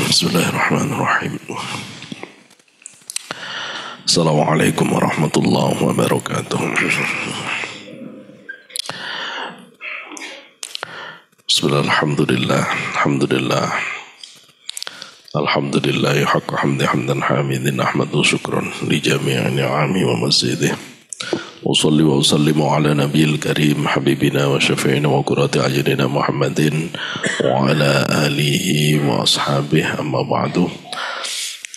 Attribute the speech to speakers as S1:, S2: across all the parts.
S1: Bismillahirrahmanirrahim. Assalamualaikum warahmatullahi wabarakatuh. Bismillahirrahmanirrahim. Alhamdulillah. Alhamdulillah haqqa hamdi hamdan hamidin ahmadu syukran li jami'i ni'ami wa mazidih. Usalli wa usallimu ala nabiyil karim habibina wa syafi'ina wa qurrati a'yunina Muhammadin wa ala alihi wa ashabihi amma ba'du.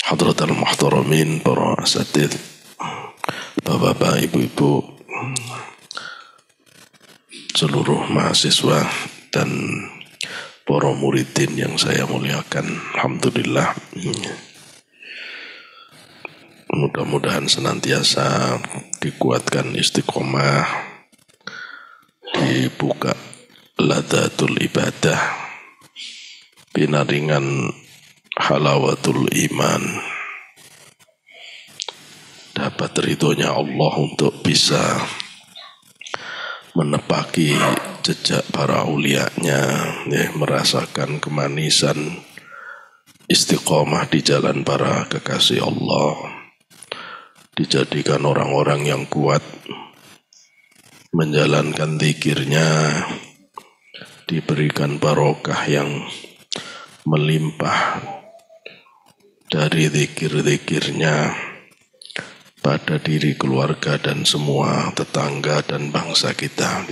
S1: Hadratal muhtaramin, para asatidz, bapak-bapak, ibu-ibu, seluruh mahasiswa dan para muridin yang saya muliakan. Alhamdulillah, mudah-mudahan senantiasa dikuatkan istiqomah, dibuka ladatul ibadah, pinaringan halawatul iman, dapat ridhonya Allah untuk bisa menepaki jejak para ulianya, merasakan kemanisan istiqomah di jalan para kekasih Allah, dijadikan orang-orang yang kuat menjalankan zikirnya, diberikan barokah yang melimpah dari zikir-zikirnya pada diri keluarga dan semua tetangga dan bangsa kita.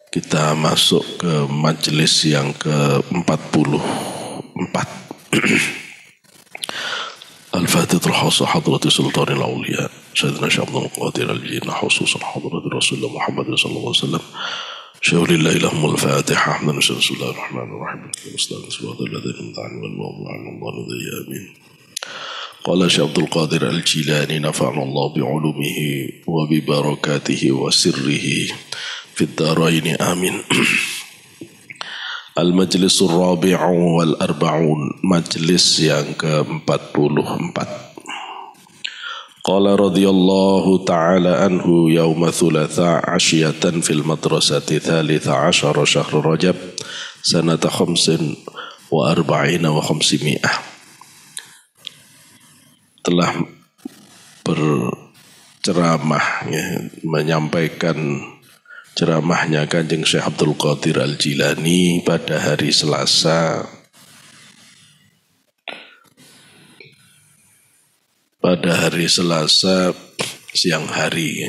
S1: Kita masuk ke majelis yang ke-44. Al-Fatihah Khassa Hadrati Sultanil Auliya Sayyidina Syekh Abdul Qadir Al-Jilani khususan Hadrati Rasulullah Muhammad sallallahu alaihi wasallam. Syaulillahi lahumul Fatihah. Bismillahirrahmanirrahim. Qala Syekh Abdul Qadir Al-Jilani nafa'ana Allah bi'ulumihi wa bi barakatihi wa sirrihi fid dharain amin. Al-Majlisul Rabi'u wal Arba'un, majlis yang ke-44. Qala radhiyallahu ta'ala anhu yawma thulatha ashiyatan fil madrasati thalitha ashara syahr Rajab sanata khamsin wa arba'ina wa khamsimi'ah. Telah berceramah, menyampaikan ceramahnya Kanjeng Syekh Abdul Qadir Al-Jilani pada hari Selasa, siang hari,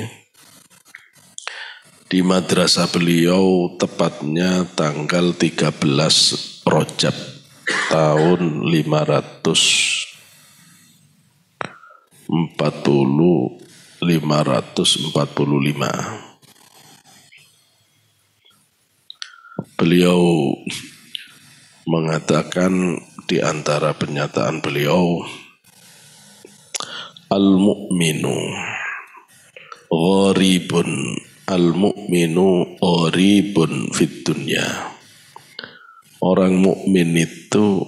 S1: di madrasah beliau, tepatnya tanggal 13 Rajab tahun 545. Beliau mengatakan di antara pernyataan beliau, al-mu'minu gharibun, al-mu'minu gharibun fid dunya. Orang mukmin itu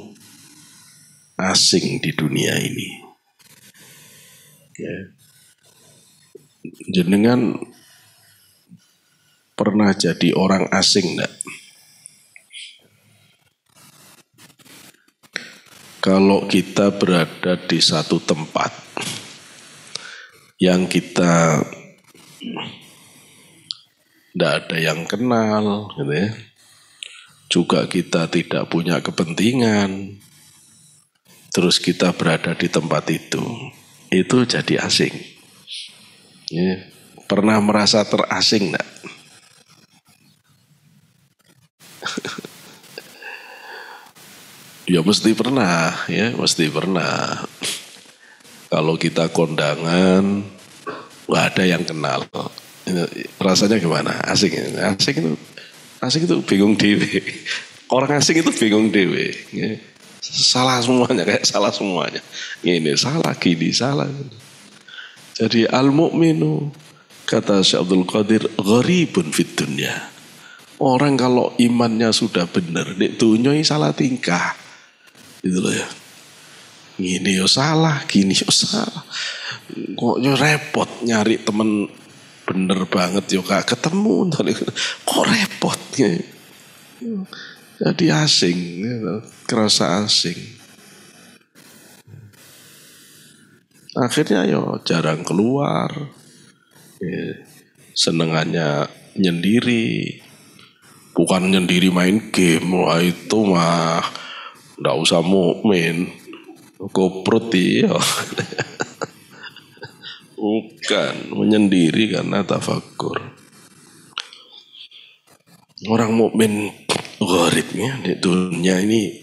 S1: asing di dunia ini. Ya. Jenengan pernah jadi orang asing enggak? Kalau kita berada di satu tempat yang kita tidak ada yang kenal, gitu ya, juga kita tidak punya kepentingan, terus kita berada di tempat itu jadi asing. Ya. Pernah merasa terasing enggak? Ya mesti pernah, ya mesti pernah. Kalau kita kondangan, nggak ada yang kenal, rasanya gimana? Asing itu bingung dewe. Orang asing itu bingung dewe. Ya. Salah semuanya, kayak salah semuanya. Ini salah, gini salah. Jadi al-mu'minu, kata Syekh Abdul Qadir, gharibun fid dunya. Orang kalau imannya sudah benar, nek dunya salah tingkah. Gitu loh ya. Gini yo salah, gini yo salah. Kok yo repot nyari temen bener banget yo gak ketemu. Kok repot ya. Jadi asing, kerasa asing. Akhirnya yo jarang keluar, senengannya nyendiri, bukan nyendiri main game. Wah itu mah nggak usah mukmin, koprut iya. Bukan menyendiri karena tafakur. Orang mukmin gharibnya di dunia ini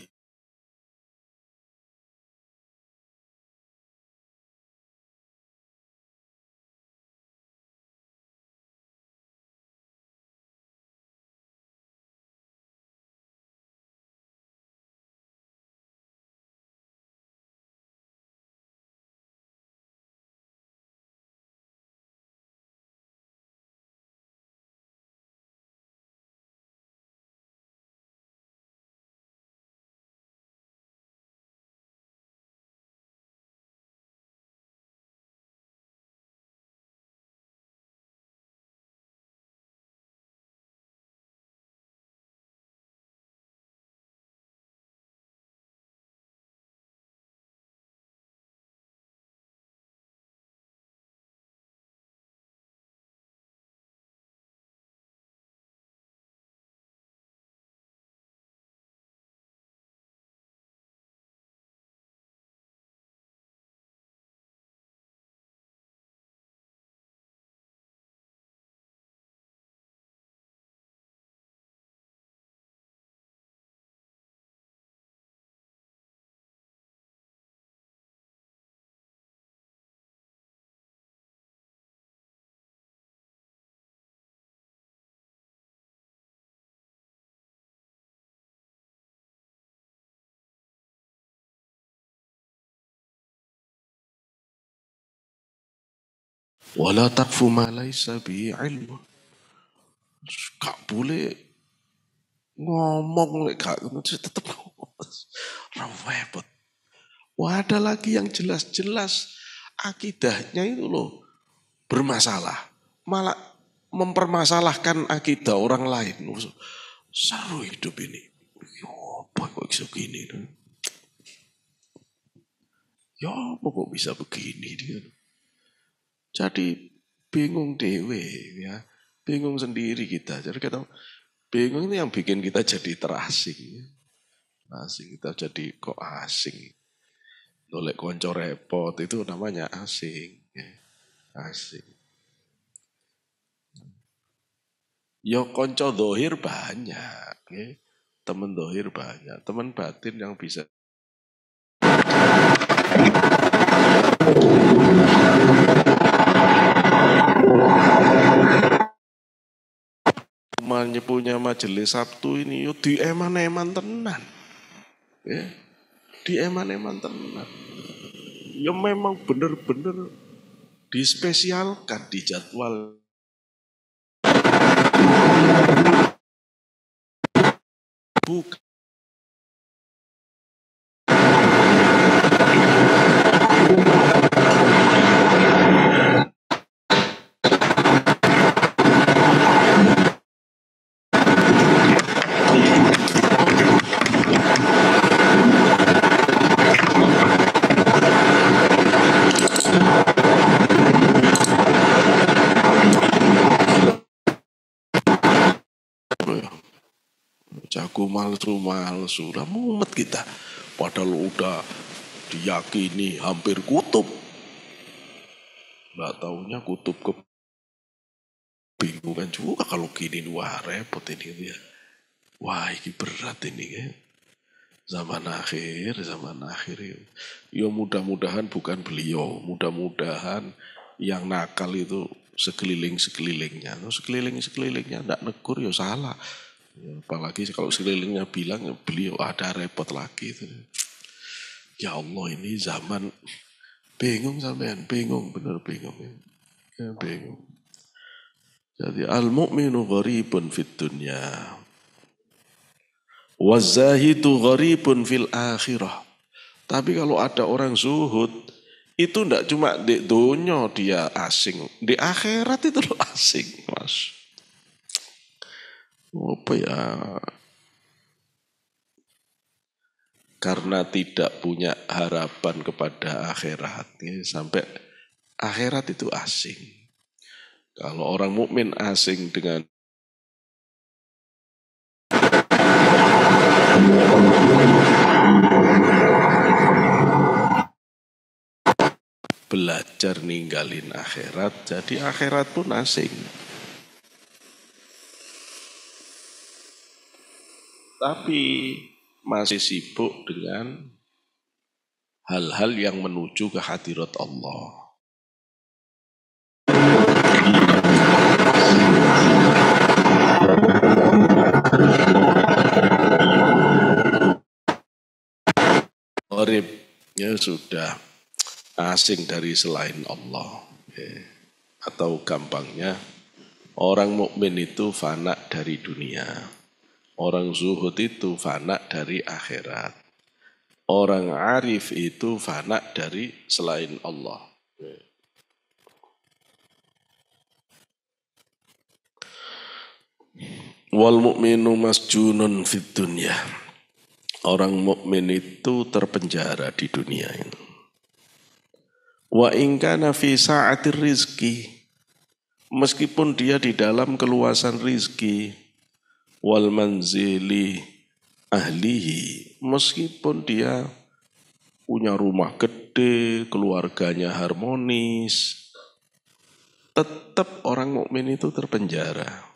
S1: wala takfu ma laisa bi ilmu. Gak boleh ngomong lek gak tetep repot. Wah ada lagi yang jelas-jelas akidahnya itu loh bermasalah. Malah mempermasalahkan akidah orang lain. Seru hidup ini. Ya apa kok bisa begini? Ya apa kok bisa begini dia? Jadi bingung dewe ya. Bingung sendiri kita. Jadi kita bingung ini yang bikin kita jadi terasing. Asing kita jadi kok asing. Nolek konco repot itu namanya asing. Asing. Ya konco dohir banyak. Temen dohir banyak. Temen batin yang bisa punya majelis Sabtu ini yo di eman-eman tenan. Ya. Di eman-eman tenan. Ya memang bener-bener dispesialkan di jadwal. Bukan. Jago malsu lah mumet kita. Padahal udah diyakini hampir kutub. Nggak taunya kutub kebingungan juga kalau gini. Wah repot ini ya. Wah ini berat ini ya. Zaman akhir ya. Ya mudah-mudahan bukan beliau. Mudah-mudahan yang nakal itu sekeliling-sekelilingnya. Sekeliling-sekelilingnya tidak negur ya salah. Ya, apalagi kalau sekelilingnya bilang beliau ada repot lagi. Ya Allah ini zaman bingung sampean, bingung bener bingung. Ya, bingung. Jadi al-mu'minu gharibun fid dunya. Wazahidu gharibun fil akhirah. Tapi kalau ada orang zuhud, itu ndak cuma di dunia dia asing. Di akhirat itu loh asing, Mas. Apa ya? karena tidak punya harapan kepada akhirat. Sampai akhirat itu asing. Kalau orang mukmin asing dengan belajar ninggalin akhirat, jadi akhirat pun asing. Tapi masih sibuk dengan hal-hal yang menuju ke hadirat Allah. Orib, ya sudah asing dari selain Allah. Atau gampangnya, orang mukmin itu fana dari dunia. Orang zuhud itu fana dari akhirat. Orang arif itu fana dari selain Allah. Wal mu'minu masjunun fid dunya. Orang mukmin itu terpenjara di dunia ini. Wa in kana fi sa'atir rizki. Meskipun dia di dalam keluasan rizki. Wal manzili ahlihi, meskipun dia punya rumah gede, keluarganya harmonis, tetap orang mukmin itu terpenjara.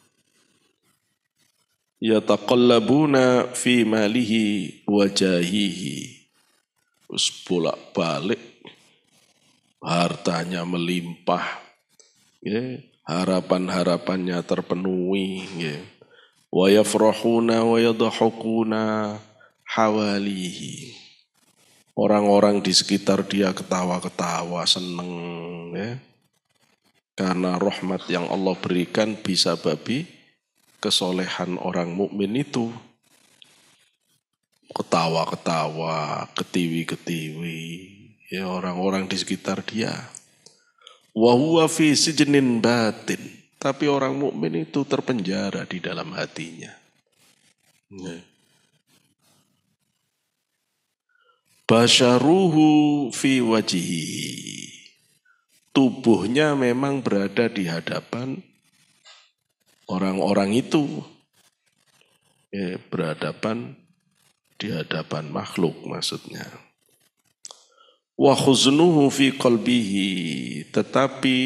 S1: Yataqallabuna fi malihi wa jahihi, terus bolak-balik hartanya melimpah, harapan-harapannya terpenuhi, wa yafrahuna wa yadhakuna hawalihi. Orang-orang di sekitar dia ketawa-ketawa, seneng, karena rahmat yang Allah berikan bisa babi kesolehan orang mukmin itu. Ketawa-ketawa, ketiwi-ketiwi, ya orang-orang di sekitar dia. Wa huwa fi sijnin batin. Tapi orang mukmin itu terpenjara di dalam hatinya. Basyaruhu fi wajihi. Tubuhnya memang berada di hadapan orang-orang itu. Berhadapan di hadapan makhluk maksudnya. Wa khuznuhu fi qalbihi. Tetapi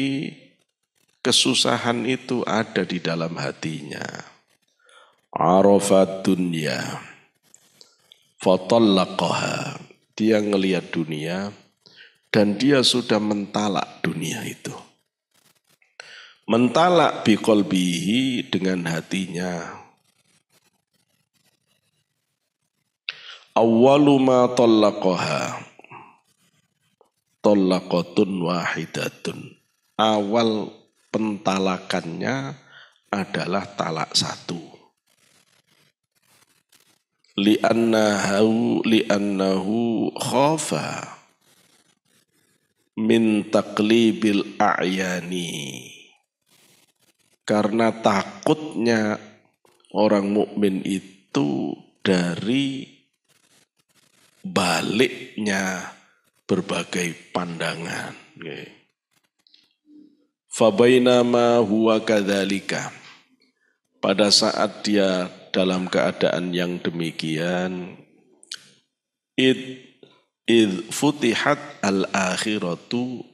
S1: kesusahan itu ada di dalam hatinya. Arafat dunya fatallaqaha. Dia ngelihat dunia dan dia sudah mentalak dunia itu. Mentalak biqalbihi dengan hatinya. Awwalu ma tallaqaha tallaqatun wahidatun. Awal pentalakannya adalah talak satu. Li'annahu khafa min taqlibil a'yani. Karena takutnya orang mukmin itu dari baliknya berbagai pandangan. Fabainama huwa kadzalika. Pada saat dia dalam keadaan yang demikian, id futihat al-akhiratu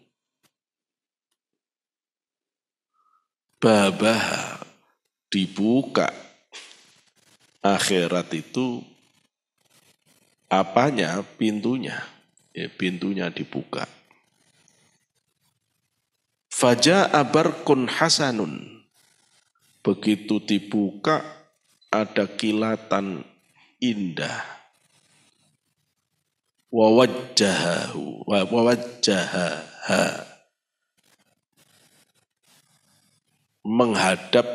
S1: babaha, dibuka akhirat itu apanya? Pintunya. Pintunya dibuka. Faja'a barqun hasanun. Begitu dibuka ada kilatan indah. Wawajjaha. Menghadap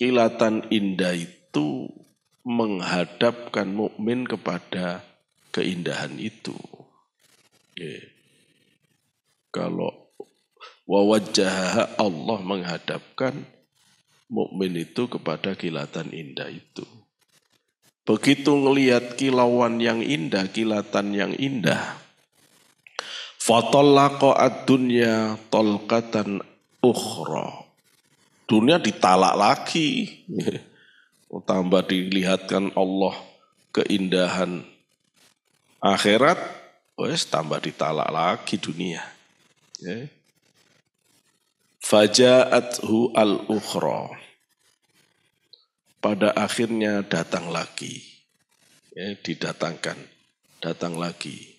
S1: kilatan indah itu menghadapkan mukmin kepada keindahan itu. Kalau wawajjaha, Allah menghadapkan mukmin itu kepada kilatan indah itu. Begitu ngelihat kilauan yang indah, kilatan yang indah, fatallaqa ad-dunya talqatan ukhra. Dunia ditalak lagi. Tambah dilihatkan Allah keindahan akhirat, wes tambah ditalak lagi dunia. Ya. Faja'athu al-ukhra. Pada akhirnya datang lagi. Ya, didatangkan. Datang lagi.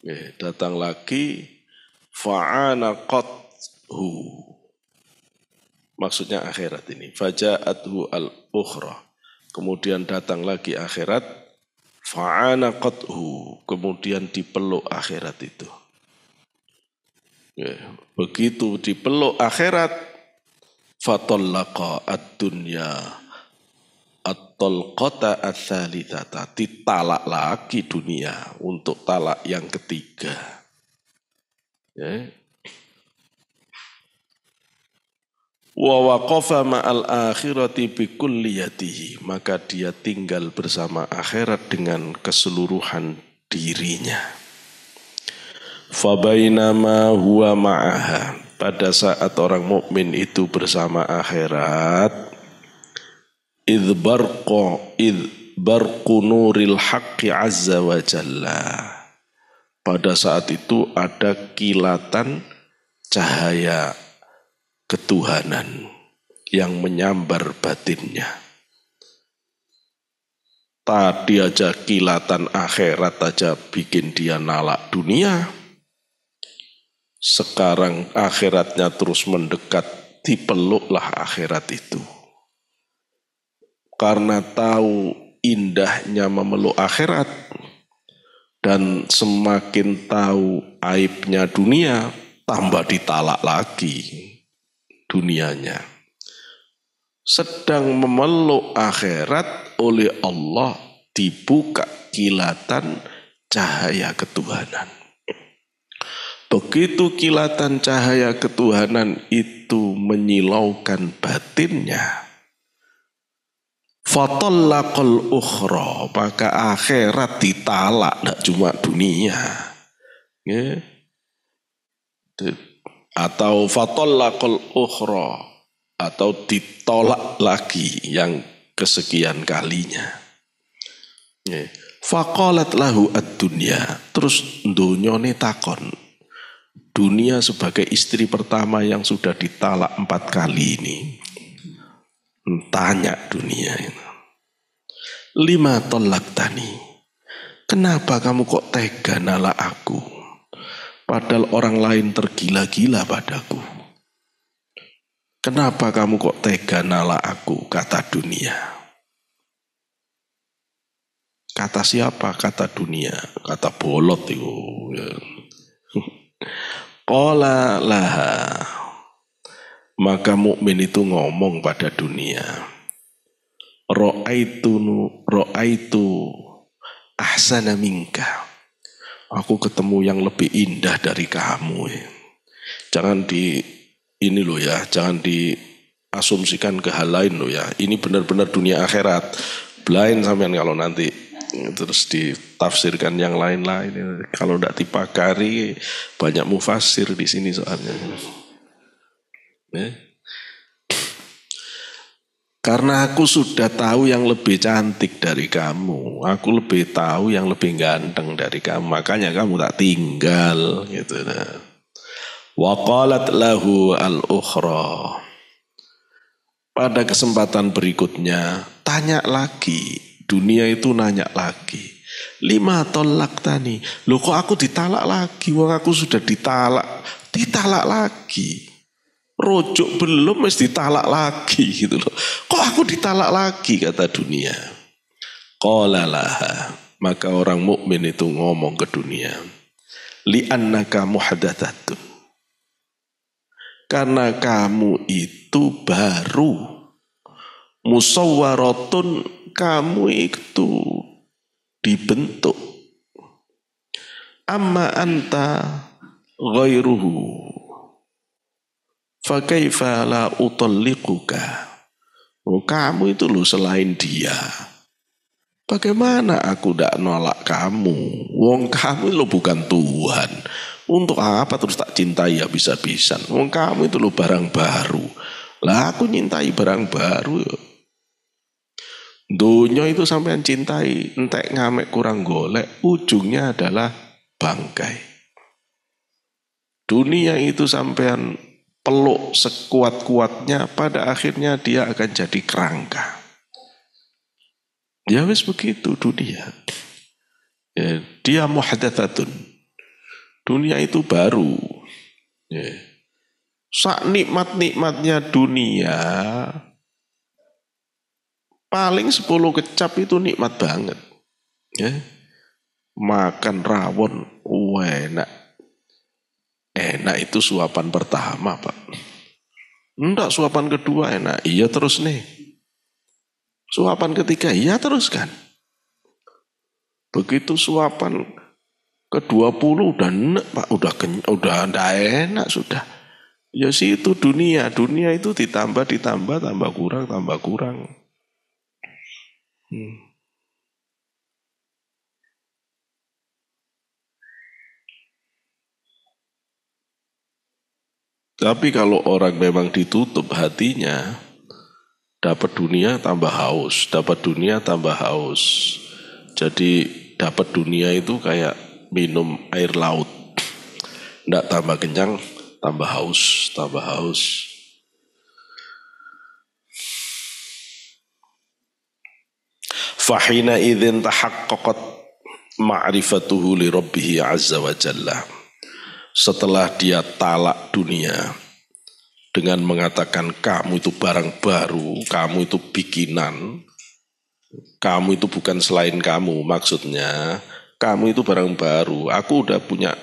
S1: Ya, datang lagi. Fa'anaqathu. Maksudnya akhirat ini. Faja'athu al-ukhra. Kemudian datang lagi akhirat. Fa'anaqathu. Kemudian dipeluk akhirat itu. Ya, begitu dipeluk akhirat. Fatallaqa ad-dunya at-talqata ats-tsalitsata. Ditalak lagi dunia untuk talak yang ketiga. Ya. Wa waqafa ma'al akhirati bi kulliyatihi, maka dia tinggal bersama akhirat dengan keseluruhan dirinya. Fa bainama huwa ma'aha, pada saat orang mukmin itu bersama akhirat, idh barqu nuril haqqi azza wa jalla, pada saat itu ada kilatan cahaya ketuhanan yang menyambar batinnya. Tadi aja kilatan akhirat aja bikin dia nalak dunia. Sekarang akhiratnya terus mendekat, dipeluklah akhirat itu. Karena tahu indahnya memeluk akhirat dan semakin tahu aibnya dunia, tambah ditalak lagi dunianya. Sedang memeluk akhirat, oleh Allah dibuka kilatan cahaya ketuhanan. Begitu kilatan cahaya ketuhanan itu menyilaukan batinnya, fatallaqal ukhra, maka akhirat ditalak, tidak cuma dunia. Ya. Atau fatallaqal ukhra, atau ditolak lagi yang kesekian kalinya. Ya. Faqalat lahu ad-dunya, terus dunyane takon. Dunia sebagai istri pertama yang sudah ditalak 4 kali ini. Tanya dunia itu. Lima tolaktani, kenapa kamu kok tega nalak aku? Padahal orang lain tergila-gila padaku. Kenapa kamu kok tega nalak aku? Kata dunia. Kata siapa? Kata dunia. Kata bolot itu. Qala laha, maka mukmin itu ngomong pada dunia, Ra'aitu ahsana minka, aku ketemu yang lebih indah dari kamu. Jangan ini loh ya, jangan diasumsikan ke hal lain loh ya. Ini benar-benar dunia akhirat. Blind sampean kalau nanti terus ditafsirkan yang lain-lain. Kalau tidak dipakari, banyak mufasir di sini soalnya. Karena aku sudah tahu yang lebih cantik dari kamu, aku lebih tahu yang lebih ganteng dari kamu, makanya kamu tak tinggal gitu. Wa qalat lahu al-ukhra, pada kesempatan berikutnya tanya lagi, dunia itu nanya lagi, lima tolaktani, loh kok aku ditalak lagi, wong aku sudah ditalak lagi. Rojuk belum mesti ditalak lagi gitu loh. Kok aku ditalak lagi, kata dunia. Qala laha, maka orang mukmin itu ngomong ke dunia, li'annaka muhadatsatun, karena kamu itu baru, musawwaratun, kamu itu dibentuk, amma anta ghairuhu fakaifa la utalliquka, kamu itu loh selain dia, Bagaimana aku tidak nolak kamu? Wong kamu lo bukan Tuhan. Untuk apa terus tak cintai habis-habisan? Wong kamu itu lo barang baru. Lah aku nyintai barang baru. Dunia itu sampean cintai, entek ngamek kurang golek, ujungnya adalah bangkai. Dunia itu sampean peluk sekuat-kuatnya, pada akhirnya dia akan jadi kerangka. Ya wis begitu dunia. Ya, dia muhdatsatun. Dunia itu baru. Ya. Sak nikmat-nikmatnya dunia, paling 10 kecap itu nikmat banget. Ya. Makan rawon, enak. Enak itu suapan pertama, Pak. Enggak, suapan kedua enak. Iya terus nih. Suapan ketiga, iya terus kan. Begitu suapan ke-20 udah enak, Pak. Udah enggak enak sudah. Ya sih itu dunia. Dunia itu ditambah, tambah kurang. Tapi kalau orang memang ditutup hatinya, dapat dunia tambah haus, dapat dunia tambah haus. Jadi dapat dunia itu kayak minum air laut. Nggak tambah kenyang, tambah haus, tambah haus. Fahina idzin tahaqqaqat ma'rifatuhu li rabbih azza wa jalla. Setelah dia talak dunia dengan mengatakan kamu itu barang baru, kamu itu bikinan, kamu itu bukan selain kamu, maksudnya kamu itu barang baru, aku udah punya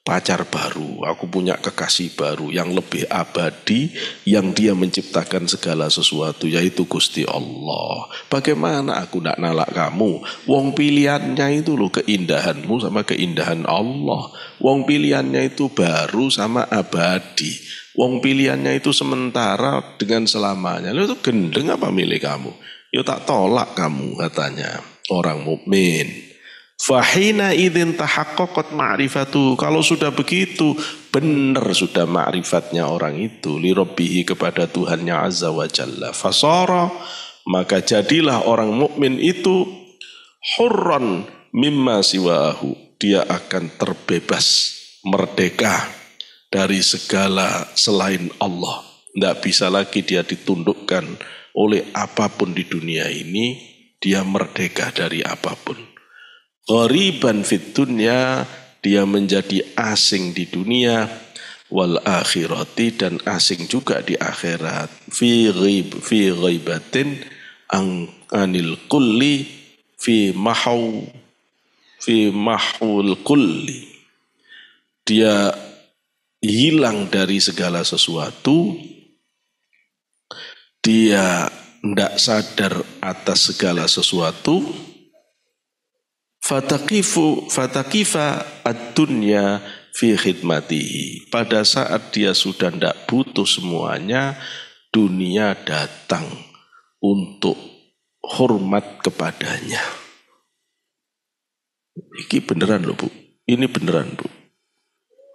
S1: pacar baru, aku punya kekasih baru yang lebih abadi, yang dia menciptakan segala sesuatu, yaitu Gusti Allah. Bagaimana aku nak nalak kamu? Wong pilihannya itu loh, keindahanmu sama keindahan Allah. Wong pilihannya itu baru sama abadi. Wong pilihannya itu sementara dengan selamanya. Lu itu gendeng apa milik kamu? Ya tak tolak kamu, katanya orang mukmin. Fahina idzin tahaqqaqat ma'rifatu. Kalau sudah begitu, benar sudah ma'rifatnya orang itu li rabbihi, kepada Tuhannya azza wa jalla. Fasara, maka jadilah orang mukmin itu hurran mimma siwahu. Dia akan terbebas, merdeka dari segala selain Allah. Tidak bisa lagi dia ditundukkan oleh apapun di dunia ini. Dia merdeka dari apapun. Ghariban fid dunya, dia menjadi asing di dunia, wal akhirati, dan asing juga di akhirat. Fi ghaibatin anil kulli, fi mahul kulli. Dia hilang dari segala sesuatu, dia tidak sadar atas segala sesuatu. Fatakifa ad-dunya fi khidmatihi. Pada saat dia sudah tidak butuh semuanya, dunia datang untuk hormat kepadanya. Ini beneran loh Bu, ini beneran Bu.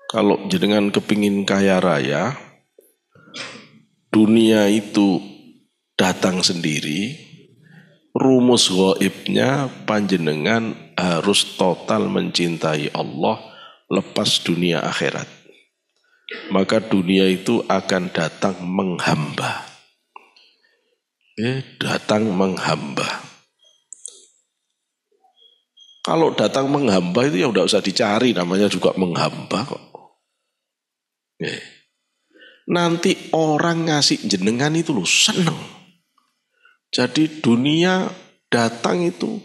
S1: Kalau jenengan kepingin kaya raya, dunia itu datang sendiri. Rumus ghaibnya panjenengan harus total mencintai Allah lepas dunia akhirat. Maka dunia itu akan datang menghamba. Datang menghamba. Kalau datang menghamba itu ya udah usah dicari, namanya juga menghamba kok. Nanti orang ngasih jenengan itu loh seneng. Jadi dunia datang itu,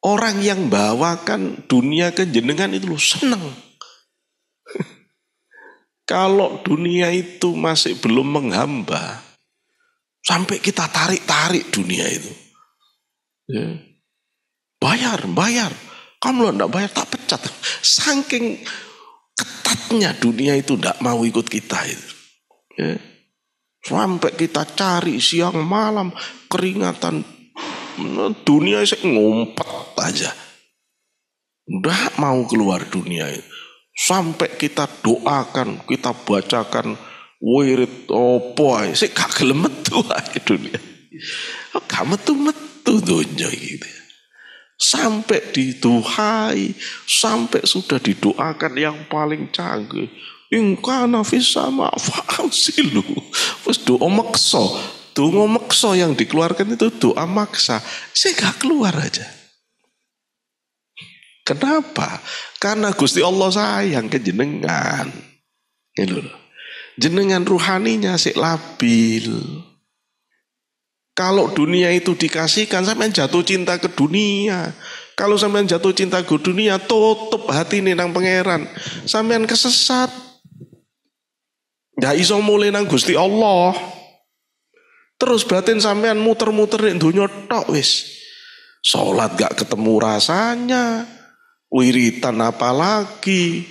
S1: orang yang bawakan dunia ke jenengan itu loh seneng. Kalau dunia itu masih belum menghamba, sampai kita tarik-tarik dunia itu. Ya. Bayar. Kamu enggak bayar tak pecat. Saking ketatnya dunia itu enggak mau ikut kita itu. Ya. Sampai kita cari siang malam, keringatan dunia sih ngumpet aja. Nggak mau keluar dunia itu. Sampai kita doakan, kita bacakan wirid opo ae sik gak gelem metu ae dunia. Gak metu-metu dunia gitu. Sampai dituhai, sampai sudah didoakan yang paling canggih. Ingkana fis sama fa'ansilu. Terus doa maksa. Doa maksa yang dikeluarkan itu doa maksa. Saya gak keluar aja. Kenapa? Karena Gusti Allah sayang ke jenengan. Jenengan ruhaninya sik labil. Kalau dunia itu dikasihkan, sampean jatuh cinta ke dunia. Kalau sampean jatuh cinta ke dunia, tutup hati nih nang pangeran. Sampean kesesat. Nggak iso mulai nang Gusti Allah. Terus batin sampean muter-muter ning donya tok wis. Salat gak ketemu rasanya. Wiritan apalagi,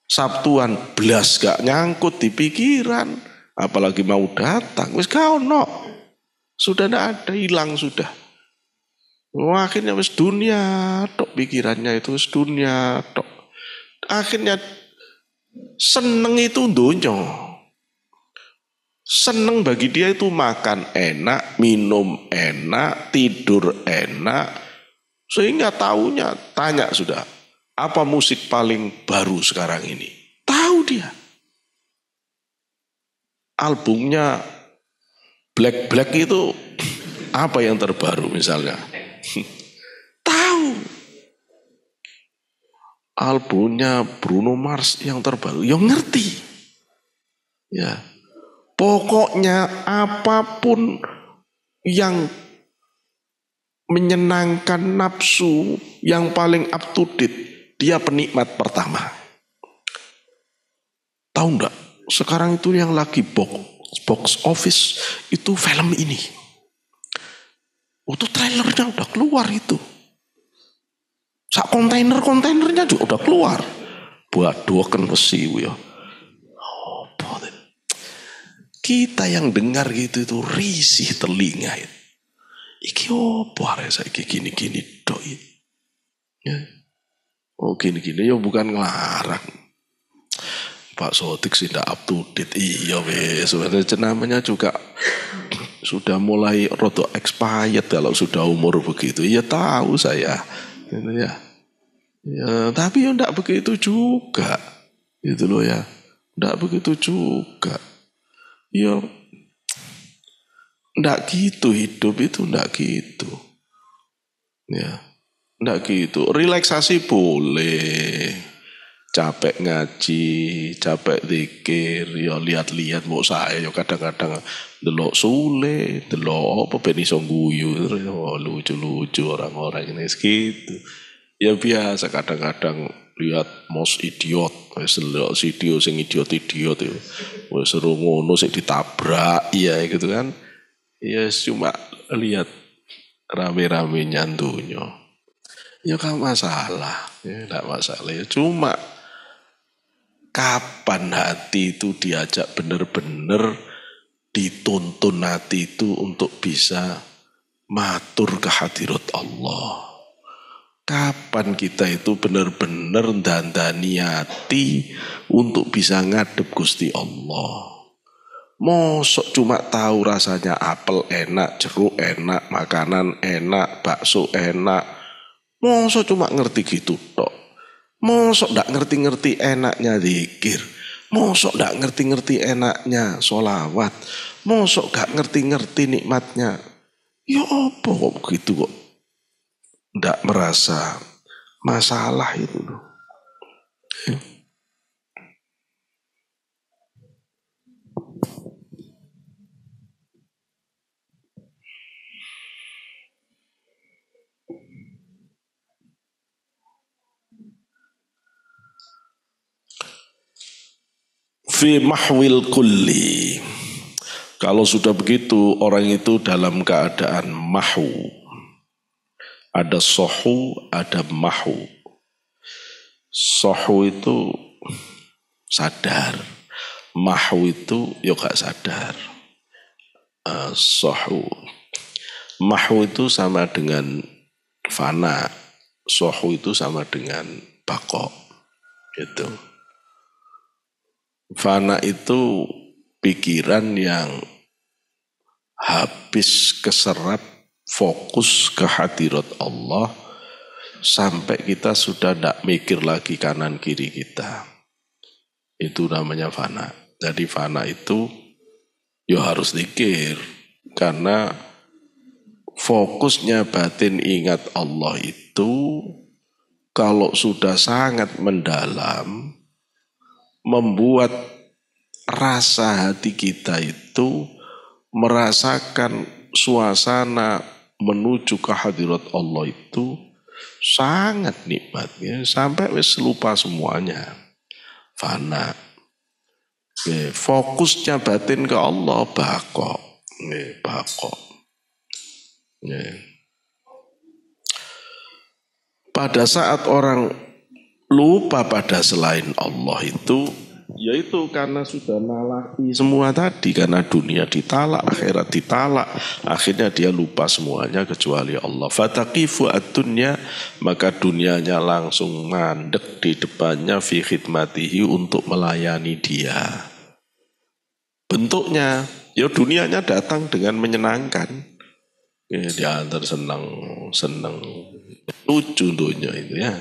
S1: Sabtuan blas gak nyangkut di pikiran, apalagi mau datang, wis gak ono, sudah ndak ada, hilang sudah. Akhirnya wis dunia tok pikirannya itu wis dunia tok. Akhirnya seneng itu dunya. Seneng bagi dia itu makan enak, minum enak, tidur enak, sehingga taunya tanya sudah. Apa musik paling baru sekarang ini? Tahu dia. Albumnya Black itu apa yang terbaru misalnya? Tahu. Albumnya Bruno Mars yang terbaru, yang ngerti. Ya. Pokoknya apapun yang menyenangkan nafsu, yang paling up to date, dia penikmat pertama. Tahu enggak? Sekarang itu yang lagi box office itu film ini. Itu trailernya udah keluar itu. Sak kontainernya juga udah keluar. Buat doakan besi ya. Kita yang dengar gitu itu risih telinga itu. Iki opo arek saiki gini-gini tok iki. Ya. Oh gini-gini ya bukan ngelarang. Pak Sotik sih tidak up to date. Iya wes, sebenarnya namanya juga sudah mulai roto expired kalau sudah umur begitu. Iya tahu saya. Gitu ya. Ya, tapi ya tidak begitu juga. Gitu loh ya. Tidak begitu juga. Ya tidak gitu hidup itu tidak gitu. Ya. Nggak gitu, relaksasi boleh, capek ngaji, capek zikir, ya lihat-lihat mau saya, ya kadang-kadang delok sule, delok apa ben iso guyu, oh, lucu-lucu orang-orang ini gitu. Ya biasa kadang-kadang lihat mos idiot, wis delok video sing idiot-idiot itu, wis seru ngono sing ditabrak, iya gitu kan. Ya cuma lihat rame-rame nyantunya. Ya gak masalah, ya gak masalah. Ya cuma kapan hati itu diajak benar-benar dituntun hati itu untuk bisa matur ke hadirat Allah. Kapan kita itu benar-benar dandani hati untuk bisa ngadep Gusti Allah. Mosok cuma tahu rasanya apel enak, jeruk enak, makanan enak, bakso enak. Mosok cuma ngerti gitu tok. Mosok ndak ngerti-ngerti enaknya zikir. Mosok ndak ngerti-ngerti enaknya sholawat. Mosok gak ngerti-ngerti nikmatnya. Ya apa kok begitu kok. Ndak merasa masalah itu loh. Fi mahwil kulli. Kalau sudah begitu orang itu dalam keadaan mahu. Ada sohu, ada mahu. Sohu itu sadar. Mahu itu ya gak sadar. Sohu. Mahwu itu sama dengan fana, sohu itu sama dengan bako. Gitu. Fana itu pikiran yang habis keserap fokus ke hadirat Allah sampai kita sudah tidak mikir lagi kanan kiri kita. Itu namanya fana. Jadi fana itu ya harus zikir karena fokusnya batin ingat Allah itu kalau sudah sangat mendalam membuat rasa hati kita itu merasakan suasana menuju ke hadirat Allah itu sangat nikmatnya sampai wis lupa semuanya. Fana. Fokusnya batin ke Allah bako. Bako. Pada saat orang lupa pada selain Allah itu, yaitu karena sudah malaki semua tadi, karena dunia ditalak, akhirat ditalak, akhirnya dia lupa semuanya kecuali Allah. Fataqifu ad-dunya, maka dunianya langsung mandek di depannya fi khidmatihi untuk melayani dia. Bentuknya, ya dunianya datang dengan menyenangkan. Ya, diantar senang, lucu dunia itu ya,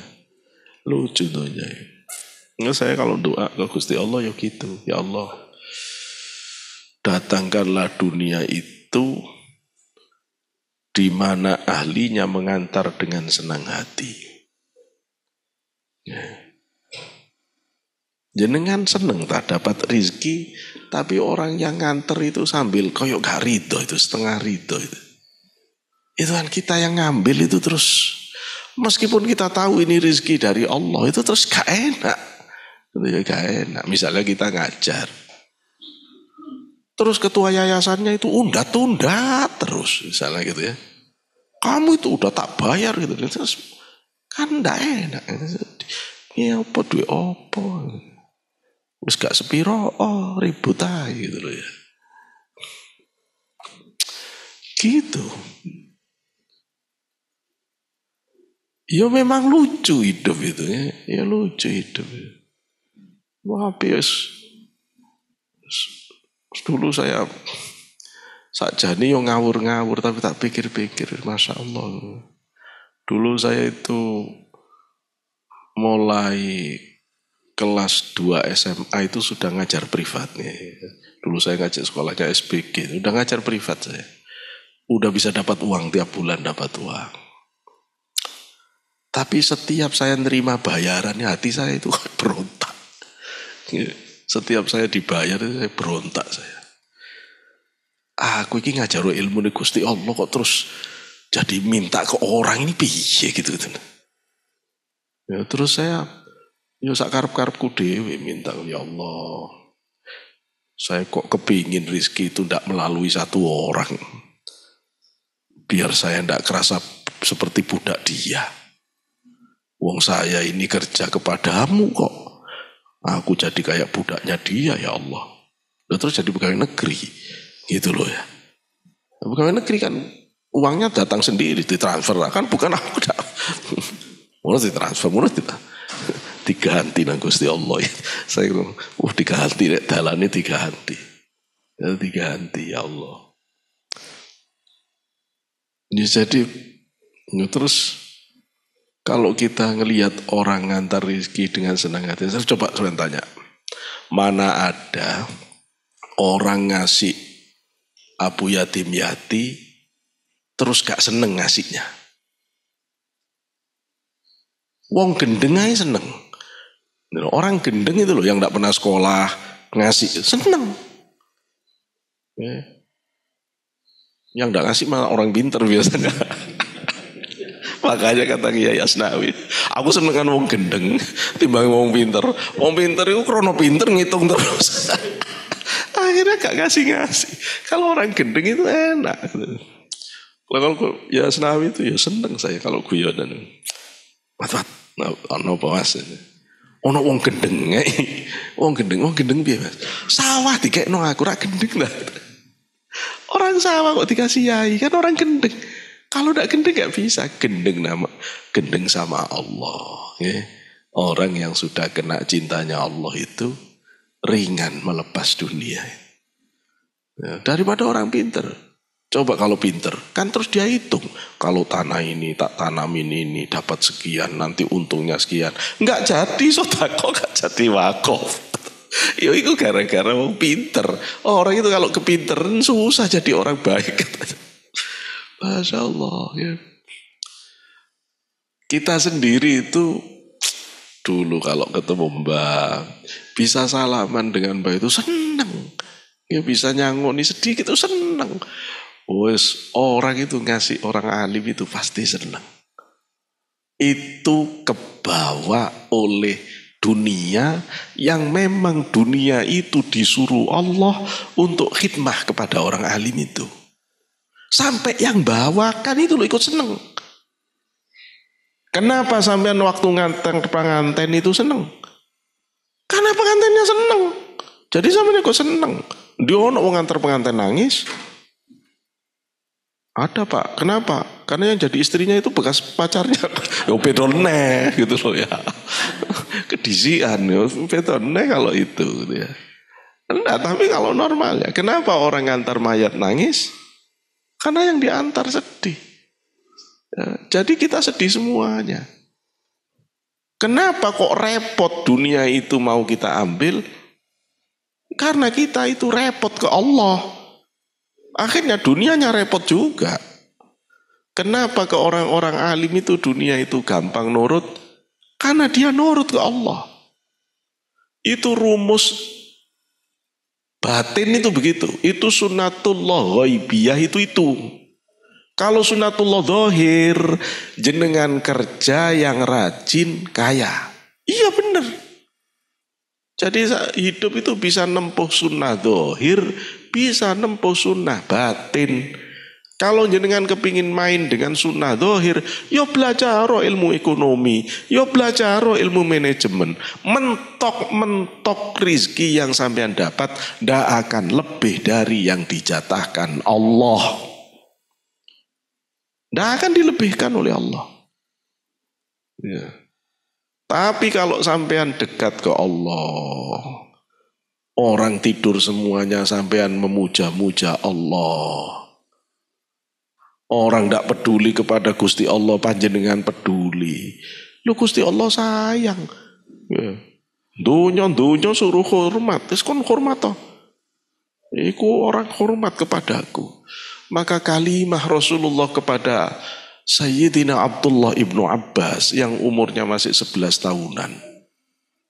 S1: lucu dunia. Nah, saya kalau doa ke Gusti Allah ya gitu, ya Allah, datangkanlah dunia itu di mana ahlinya mengantar dengan senang hati. Ya. Jenengan seneng tak dapat rizki, tapi orang yang nganter itu sambil koyok gak ridho itu, setengah ridho itu. Itu kan kita yang ngambil itu terus, meskipun kita tahu ini rizki dari Allah, itu terus gak enak. Itu gak enak. Misalnya kita ngajar, terus ketua yayasannya itu tunda terus, misalnya gitu ya. Kamu itu udah tak bayar gitu, terus kan gak enak. Ya apa duit apa? Terus gak sepiro, ribut aja gitu loh ya. Gitu. Ya memang lucu hidup itu ya. Ya lucu hidup. Wah bias. Dulu saya sakjane yo ngawur-ngawur tapi tak pikir-pikir, Masya Allah. Dulu saya itu mulai kelas 2 SMA itu sudah ngajar privatnya. Dulu saya ngajar sekolahnya SPG, udah ngajar privat saya. Udah bisa dapat uang tiap bulan, dapat uang. Tapi setiap saya nerima bayarannya hati saya itu berontak. Setiap saya dibayar saya berontak saya. Aku ini ngajar ilmu nih Gusti Allah kok terus jadi minta ke orang ini piye gitu. Ya terus saya sak karep-karepku dewe minta ya Allah. Saya kok kepingin rizki itu tidak melalui satu orang. Biar saya tidak kerasa seperti budak dia. Wong saya ini kerja kepadamu kok. Aku jadi kayak budaknya dia ya Allah. Lalu terus jadi pegawai negeri. Gitu loh ya. Pegawai negeri kan uangnya datang sendiri, ditransfer. Kan bukan aku. Mulai ditransfer, mulai diganti nang Gusti Allah. Saya bilang, diganti, dalane diganti. Ya, diganti ya Allah. Ya, jadi terus kalau kita ngelihat orang ngantar rezeki dengan senang hati, saya coba tanya, mana ada orang ngasih abu yatim yati terus gak seneng ngasihnya? Wong gendeng aja seneng. Orang gendeng itu loh yang gak pernah sekolah ngasih seneng. Yang gak ngasih malah orang pinter biasanya. Makanya kata Kiai Asnawi, aku senengan wong gendeng timbang wong pinter. Wong pinter itu krono pinter ngitung terus. Akhirnya gak ngasih-ngasih. Kalau orang gendeng itu enak. Kalau ya Asnawi itu ya seneng saya kalau guyonan. Wat, ono apa Mas? Ono wong gendeng. Wong gendeng piye Mas? Sawah dikekno aku ra gendeng lah. Ora Orang sawah kok dikasih yai, kan orang gendeng. Kalau tidak gendeng nggak bisa. Gendeng sama Allah. Ya. Orang yang sudah kena cintanya Allah itu ringan melepas dunia. Ya, daripada orang pinter. Coba kalau pinter, kan terus dia hitung. Kalau tanah ini tak tanamin ini dapat sekian, nanti untungnya sekian. Nggak jadi sodako, nggak jadi wakaf. Ya itu gara-gara mau pinter. Orang itu kalau kepinteran susah jadi orang baik. Masya Allah. Ya. Kita sendiri itu dulu kalau ketemu Mbak, bisa salaman dengan Mbak itu senang. Ya bisa nyangoni sedikit itu senang. Wes orang itu ngasih orang alim itu pasti senang. Itu kebawa oleh dunia yang memang dunia itu disuruh Allah untuk khidmah kepada orang alim itu. Sampai yang bawakan itu lo ikut senang. Kenapa sampean waktu nganteng pengantin itu senang? Karena pengantinnya senang. Jadi sampean kok senang. Dia ono ngantar pengantin nangis. Ada Pak, kenapa? Karena yang jadi istrinya itu bekas pacarnya. Ya bedone gitu loh ya. Kedisian ya, bedone kalau itu gitu ya. Enggak, tapi kalau normal ya. Kenapa orang ngantar mayat nangis? Karena yang diantar sedih. Ya, jadi kita sedih semuanya. Kenapa kok repot dunia itu mau kita ambil? Karena kita itu repot ke Allah. Akhirnya dunianya repot juga. Kenapa ke orang-orang alim itu dunia itu gampang nurut? Karena dia nurut ke Allah. Itu rumus batin itu begitu. Itu sunnatullah ghaibiyah itu. Kalau sunnatullah zahir, jenengan kerja yang rajin kaya. Iya benar. Jadi hidup itu bisa nempuh sunnah zahir, bisa nempuh sunnah batin. Kalau jenengan kepingin main dengan sunnah zahir, yo belajar ilmu ekonomi, yo belajar ilmu manajemen. Mentok rizki yang sampean dapat, ndak akan lebih dari yang dijatahkan Allah. Ndak akan dilebihkan oleh Allah. Ya. Tapi kalau sampean dekat ke Allah, orang tidur semuanya sampean memuja-muja Allah. Orang tidak peduli kepada Gusti Allah, panjenengan peduli. Lu Gusti Allah sayang. Ya. Dunya suruh hormat, terus kon hormat toh. Iku orang hormat kepadaku. Maka kalimah Rasulullah kepada Sayyidina Abdullah ibnu Abbas yang umurnya masih 11 tahunan.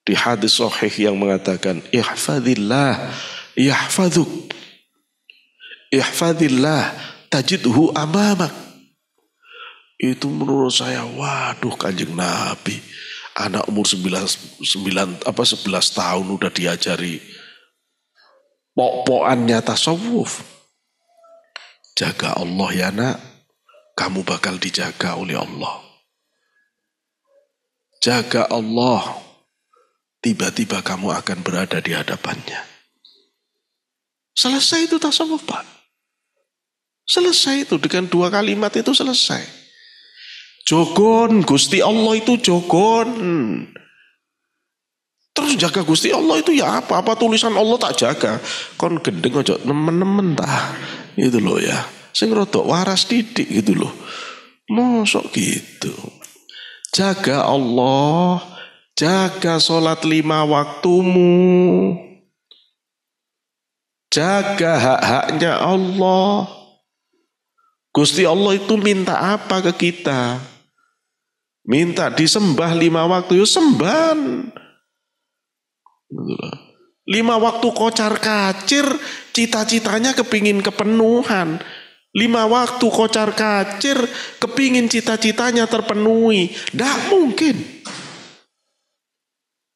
S1: Di hadis sahih yang mengatakan, ihfadillah, yahfaduk. Ihfadillah, tajidhu amamak. Itu menurut saya, waduh Kanjeng Nabi. Anak umur 11 tahun udah diajari pok-pokannya tasawuf. Jaga Allah ya nak. Kamu bakal dijaga oleh Allah. Jaga Allah. Tiba-tiba kamu akan berada di hadapannya. Selesai itu tasawuf Pak. Selesai itu dengan 2 kalimat itu selesai. Jogon, Gusti Allah itu jogon. Terus jaga Gusti Allah itu ya apa? Apa tulisan Allah tak jaga? Kon gendeng aja nemen-nemen tah. Itu loh ya. Sing rodok waras didik gitu loh. Mosok gitu. Jaga Allah, jaga sholat 5 waktumu. Jaga hak-haknya Allah. Gusti Allah itu minta apa ke kita? Minta disembah 5 waktu, ya sembahan. 5 waktu kocar kacir, cita-citanya kepingin kepenuhan. 5 waktu kocar kacir, kepingin cita-citanya terpenuhi. Tidak mungkin.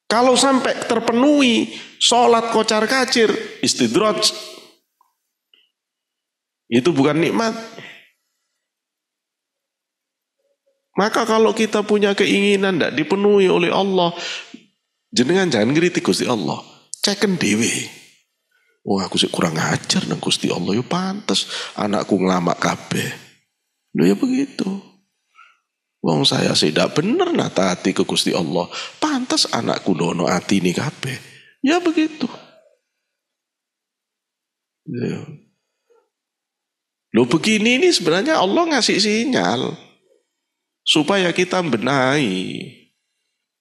S1: Kalau sampai terpenuhi, sholat kocar kacir, istidraj. Itu bukan nikmat. Maka kalau kita punya keinginan tidak dipenuhi oleh Allah, jenengan jangan ngritik Gusti Allah. Ceken dewe. Wah, aku sih kurang ajar nang Gusti Allah, yo pantes anakku ngelamak kabeh. Lho ya begitu. Wong saya sih tidak bener nata hati ke Gusti Allah. Pantes anakku dono hati ini kabeh. Ya begitu. Ya. Loh begini ini sebenarnya Allah ngasih sinyal supaya kita benahi,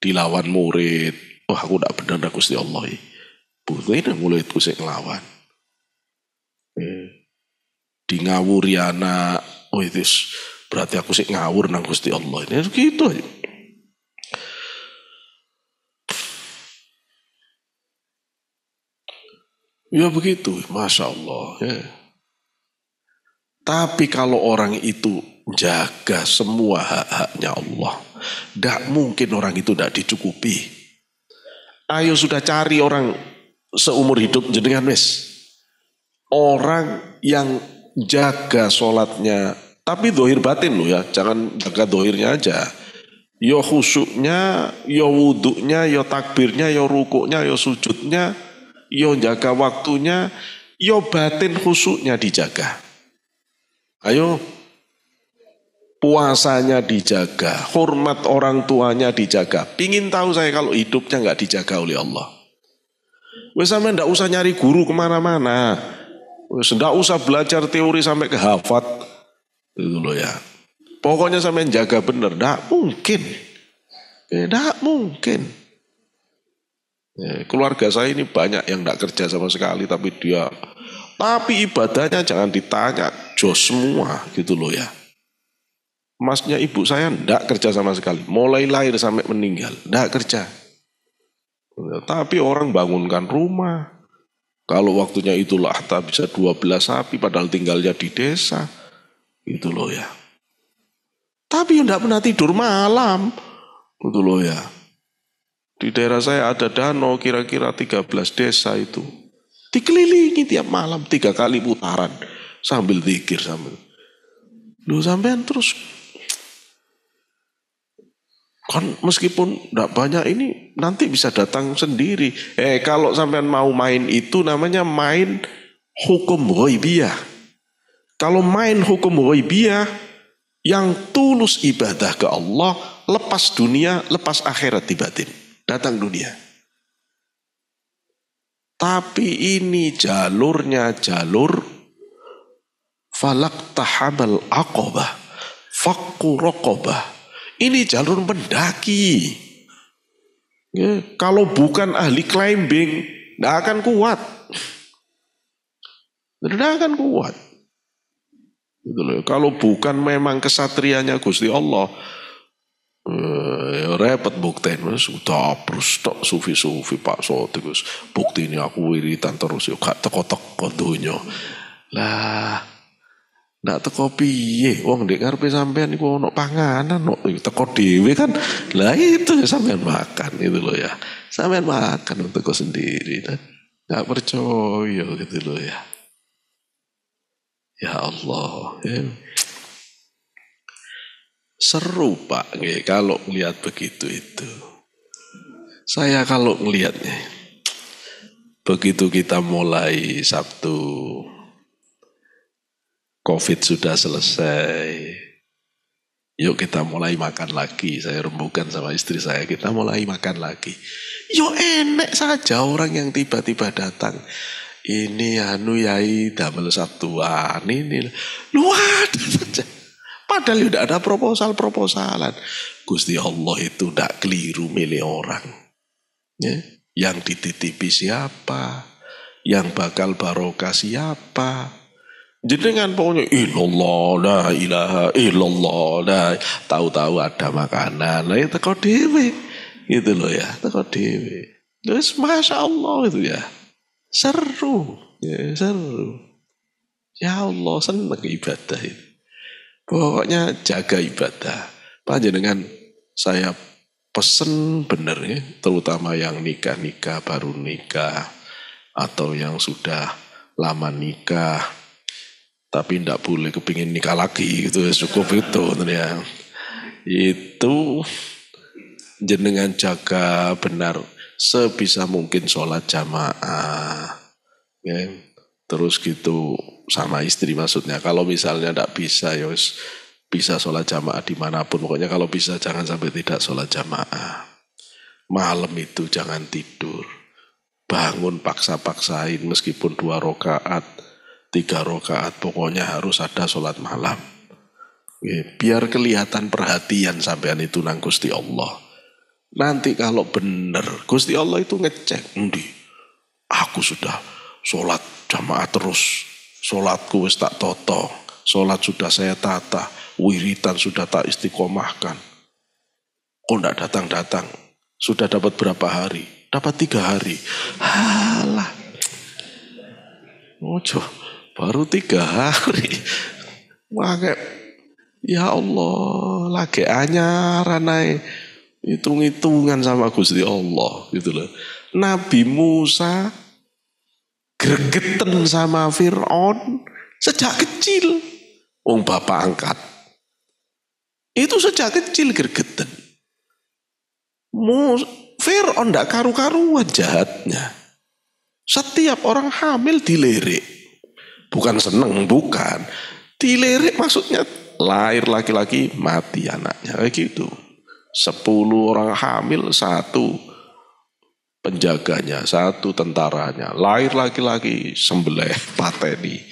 S1: dilawan murid. Wah aku tidak benar Gusti Allah. Bukti muridku sing nglawan. Di ngawuri anak. Oh itu berarti aku sih ngawur nang Gusti Allah. Ini gitu aja. Ya begitu, Masya Allah. Ya. Tapi kalau orang itu jaga semua hak-haknya Allah, tidak mungkin orang itu tidak dicukupi. Ayo sudah cari orang seumur hidup jenengan wis. Orang yang jaga sholatnya, tapi dohir batin loh ya, jangan jaga dohirnya aja. Yo khusyuknya, yo wuduknya, yo takbirnya, yo rukuknya, yo sujudnya, yo jaga waktunya, yo batin khusyuknya dijaga. Ayo, puasanya dijaga, hormat orang tuanya dijaga. Pingin tahu saya kalau hidupnya nggak dijaga oleh Allah. Wes sampe ndak usah nyari guru kemana-mana. Wes ndak usah belajar teori sampai ke hafat. Itu loh ya. Pokoknya sampai jaga bener, ndak mungkin. Ndak mungkin. Ya, keluarga saya ini banyak yang ndak kerja sama sekali, tapi ibadahnya jangan ditanya, jos semua gitu loh ya. Masnya ibu saya ndak kerja sama sekali, mulai lahir sampai meninggal, ndak kerja. Tapi orang bangunkan rumah. Kalau waktunya Idul Adha bisa 12 sapi padahal tinggalnya di desa. Gitu loh ya. Tapi ndak pernah tidur malam. Gitu loh ya. Di daerah saya ada danau kira-kira 13 desa itu. Dikelilingi tiap malam 3 kali putaran. Sambil zikir sambil. Lu sampean terus. Kan meskipun tidak banyak ini nanti bisa datang sendiri. Kalau sampean mau main itu namanya main hukum ghaibiyah. Kalau main hukum ghaibiyah yang tulus ibadah ke Allah, lepas dunia, lepas akhirat di batin. Datang dunia. Tapi ini jalurnya jalur falak tahamal aqobah, fakku rokobah. Ini jalur mendaki. Ya, kalau bukan ahli climbing, tidak akan kuat. Tidak akan kuat. Gitu loh. Kalau bukan memang kesatrianya Gusti Allah, repot buktiin sudah terus tok sufi Pak Sotikus bukti ini aku wiritan terus yuk gak teko-teko dunya lah ndak teko piye wong ndek ngarepe sampean iku ono panganan teko dhewe kan lah itu ya sampean makan itu loh ya sampean makan untuk kau sendiri kan nggak percaya gitu loh ya ya Allah ya. Seru Pak, kalau melihat begitu itu. Saya kalau melihatnya, begitu kita mulai Sabtu, COVID sudah selesai, yuk kita mulai makan lagi. Saya rembukan sama istri saya, kita mulai makan lagi. Yuk enak saja orang yang tiba-tiba datang. Ini yai damel Sabtuan, ini luar saja. Padahal tidak ada proposal-proposalan. Gusti Allah itu tidak keliru milih orang. Ya. Yang dititipi siapa? Yang bakal barokah siapa? Jenengan pokoknya illallah, la ilaha illallah, la tahu-tahu ada makanan. Lah itu teko dhewe. Gitu loh ya, teko dhewe. Terus Masya Allah itu ya. Seru. Ya, seru. Ya Allah, senang ibadah itu. Pokoknya jaga ibadah. Panjenengan saya pesen bener ya, terutama yang nikah baru nikah atau yang sudah lama nikah tapi tidak boleh kepingin nikah lagi gitu cukup itu ya. Itu jenengan jaga benar sebisa mungkin sholat jamaah. Ya. Terus gitu sama istri maksudnya. Kalau misalnya tidak bisa, ya bisa sholat jamaah dimanapun. Pokoknya kalau bisa jangan sampai tidak sholat jamaah. Malam itu jangan tidur. Bangun paksa-paksain meskipun 2 rakaat, 3 rakaat. Pokoknya harus ada sholat malam. Ya, biar kelihatan perhatian sampean itu nang Gusti Allah. Nanti kalau bener, Gusti Allah itu ngecek. Aku sudah sholat jamaah terus. Sholatku wis tak toto. Sholat sudah saya tata. Wiritan sudah tak istiqomahkan. Kok tidak datang-datang? Sudah dapat berapa hari? Dapat 3 hari. Halah. Ojo, baru 3 hari. Makanya, ya Allah, lagi anyaran ae. Hitung-hitungan sama Gusti Allah gitu loh. Nabi Musa gregeten sama Fir'aun sejak kecil. Wong bapak angkat. Itu sejak kecil gregeten. Fir'aun ndak karu-karuan jahatnya. Setiap orang hamil dilirik. Bukan seneng, bukan. Dilirik maksudnya lahir laki-laki mati anaknya kayak gitu. 10 orang hamil, 1 penjaganya, 1 tentaranya. Lahir laki-laki sembelih pateni.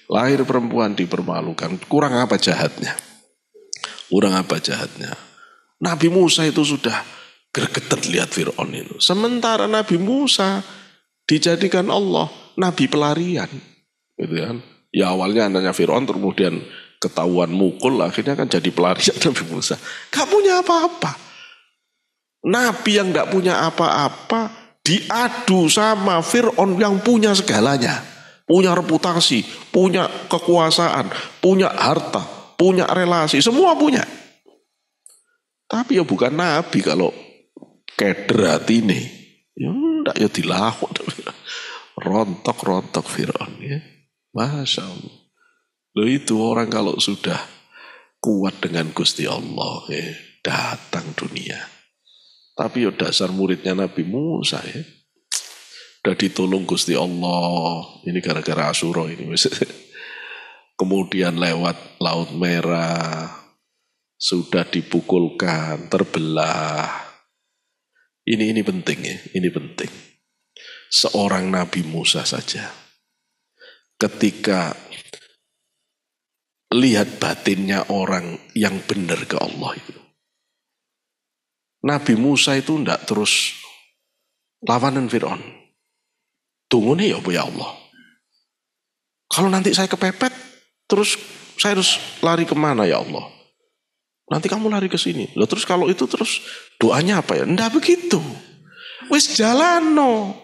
S1: Lahir perempuan dipermalukan. Kurang apa jahatnya? Kurang apa jahatnya? Nabi Musa itu sudah gregetan lihat Fir'aun itu. Sementara Nabi Musa dijadikan Allah nabi pelarian. Gitu kan? Ya awalnya anaknya Fir'aun, kemudian ketahuan mukul, akhirnya kan jadi pelarian Nabi Musa. Gak punya apa-apa. Nabi yang gak punya apa-apa diadu sama Fir'aun yang punya segalanya. Punya reputasi, punya kekuasaan, punya harta, punya relasi, semua punya. Tapi ya bukan Nabi kalau keder hati ini. Ya enggak, ya dilahuk. Rontok-rontok Fir'aun ya. Masya Allah. Loh itu orang kalau sudah kuat dengan Gusti Allah ya, datang dunia. Tapi ya dasar muridnya Nabi Musa ya. Udah ditolong Gusti Allah. Ini gara-gara Asyura ini. Kemudian lewat Laut Merah. Sudah dipukulkan, terbelah. Ini penting ya, ini penting. Seorang Nabi Musa saja. Ketika lihat batinnya orang yang benar ke Allah itu. Nabi Musa itu tidak terus lawanan Fir'aun. Tunggu nih ya Allah. Kalau nanti saya kepepet, terus saya harus lari kemana ya Allah? Nanti kamu lari ke sini. Loh terus kalau itu terus doanya apa ya? Nggak begitu. Wis jalano.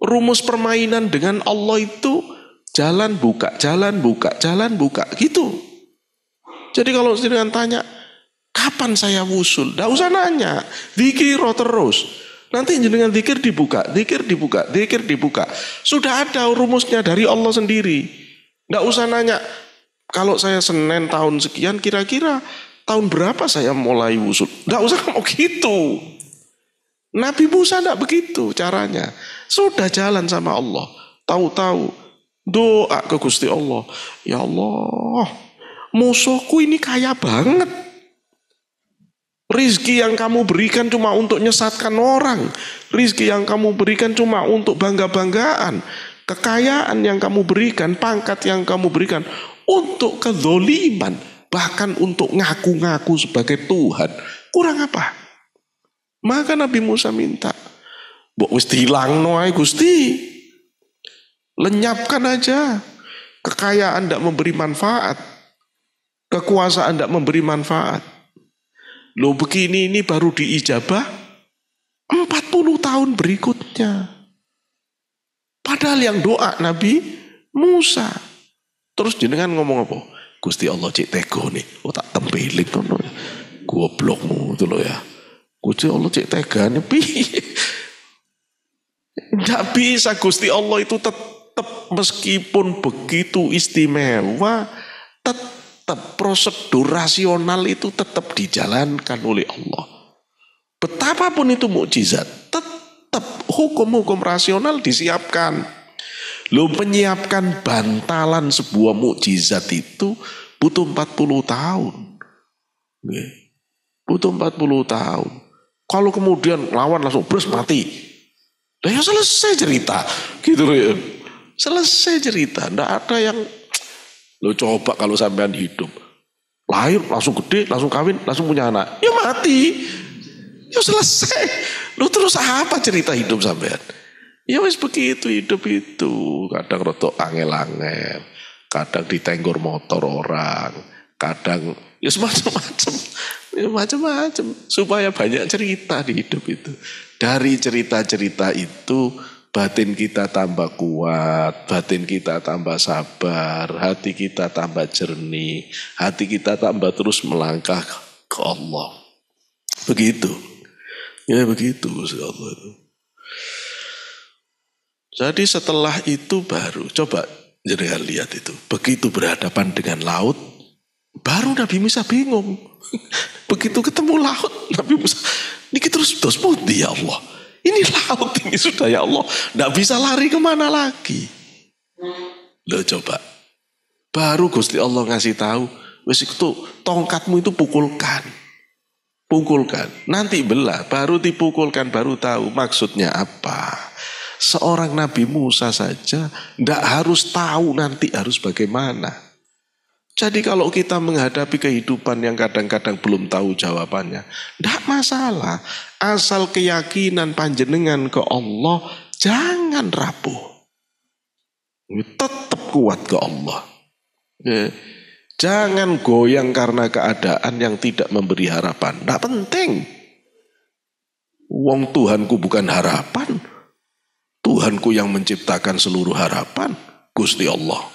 S1: Rumus permainan dengan Allah itu jalan buka, jalan buka, jalan buka. Gitu. Jadi kalau dengan tanya, kapan saya wusul? Nggak usah nanya. Dzikiro terus. Nanti dengan dzikir dibuka, dzikir dibuka, dzikir dibuka. Sudah ada rumusnya dari Allah sendiri. Nggak usah nanya, kalau saya Senin tahun sekian, kira-kira tahun berapa saya mulai wusul? Nggak usah ngomong gitu. Nabi Musa nggak begitu caranya. Sudah jalan sama Allah. Tahu-tahu doa ke Gusti Allah. Ya Allah, musuhku ini kaya banget. Rizki yang kamu berikan cuma untuk nyesatkan orang. Rizki yang kamu berikan cuma untuk bangga-banggaan. Kekayaan yang kamu berikan, pangkat yang kamu berikan untuk kezoliman. Bahkan untuk ngaku-ngaku sebagai Tuhan. Kurang apa? Maka Nabi Musa minta, mbok wis dilangno ae Gusti. Lenyapkan aja. Kekayaan tidak memberi manfaat. Kekuasaan tidak memberi manfaat. Loh begini ini baru diijabah 40 tahun berikutnya. Padahal yang doa Nabi Musa. Terus jenengan ngomong apa? Gusti Allah cek tego nih. Oh tak tempelik ngono. Goblokmu itu loh ya. Gusti Allah cek tega nih. Tidak bisa Gusti Allah itu tetap meskipun begitu istimewa, tetap prosedur rasional itu tetap dijalankan oleh Allah. Betapapun itu mukjizat, tetap hukum-hukum rasional disiapkan. Lo menyiapkan bantalan sebuah mukjizat itu butuh 40 tahun. Butuh 40 tahun. Kalau kemudian lawan langsung brus mati. Nah ya selesai cerita. Gitu loh ya. Selesai cerita. Nggak ada yang lo coba kalau sampean hidup. Lahir langsung gede, langsung kawin, langsung punya anak. Ya mati. Ya selesai. Lo terus apa cerita hidup sampean? Ya wis begitu hidup itu. Kadang rotok angel-angel. Kadang ditenggor motor orang. Kadang ya semacam-macam. Ya macam-macam. Supaya banyak cerita di hidup itu. Dari cerita-cerita itu batin kita tambah kuat, batin kita tambah sabar, hati kita tambah jernih, hati kita tambah terus melangkah ke Allah. Begitu. Ya begitu Allah itu. Jadi setelah itu baru, coba jangan lihat itu. Begitu berhadapan dengan laut, baru Nabi Musa bingung. Begitu ketemu laut, Nabi Musa, ini terus putih ya Allah. Ini laut ini sudah ya Allah. Nggak bisa lari kemana lagi. Loh coba. Baru Gusti Allah ngasih tahu. Wes itu tongkatmu itu pukulkan. Pukulkan. Nanti belah. Baru dipukulkan. Baru tahu maksudnya apa. Seorang Nabi Musa saja nggak harus tahu nanti harus bagaimana. Jadi kalau kita menghadapi kehidupan yang kadang-kadang belum tahu jawabannya, tidak masalah. Asal keyakinan panjenengan ke Allah, jangan rapuh. Tetap kuat ke Allah. Jangan goyang karena keadaan yang tidak memberi harapan. Tidak penting. Wong Tuhanku bukan harapan. Tuhanku yang menciptakan seluruh harapan. Gusti Allah.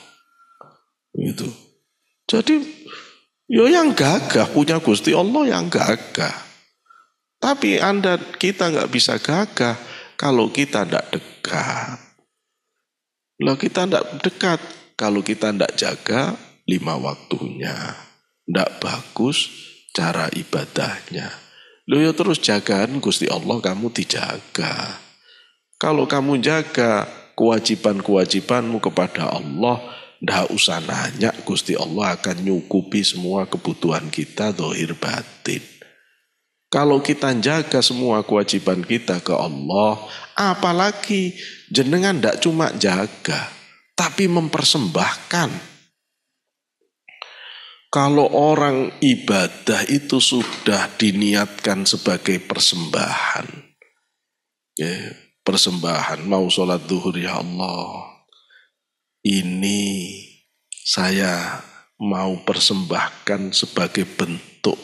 S1: Gitu. Jadi ya yang gagah punya Gusti Allah yang gagah. Tapi kita nggak bisa gagah kalau kita tidak dekat. Kalau kita tidak dekat, kalau kita tidak jaga 5 waktunya, tidak bagus cara ibadahnya. Lo ya terus jagaan Gusti Allah kamu dijaga. Kalau kamu jaga kewajiban-kewajibanmu kepada Allah, ndak usah nanya, Gusti Allah akan nyukupi semua kebutuhan kita zahir batin. Kalau kita jaga semua kewajiban kita ke Allah, apalagi jenengan ndak cuma jaga, tapi mempersembahkan. Kalau orang ibadah itu sudah diniatkan sebagai persembahan. Ya, persembahan, mau sholat zuhur ya Allah. Ini saya mau persembahkan sebagai bentuk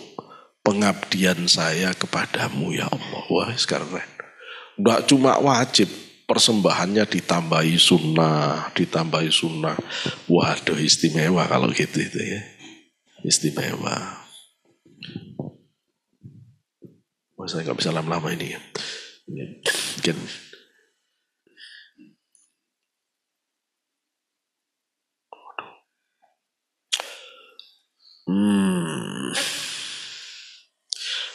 S1: pengabdian saya kepadamu ya Allah. Wah sekarang tidak cuma wajib, persembahannya ditambahi sunnah. Waduh istimewa kalau gitu itu ya. Istimewa. Wah saya nggak bisa lama-lama ini ya. Mungkin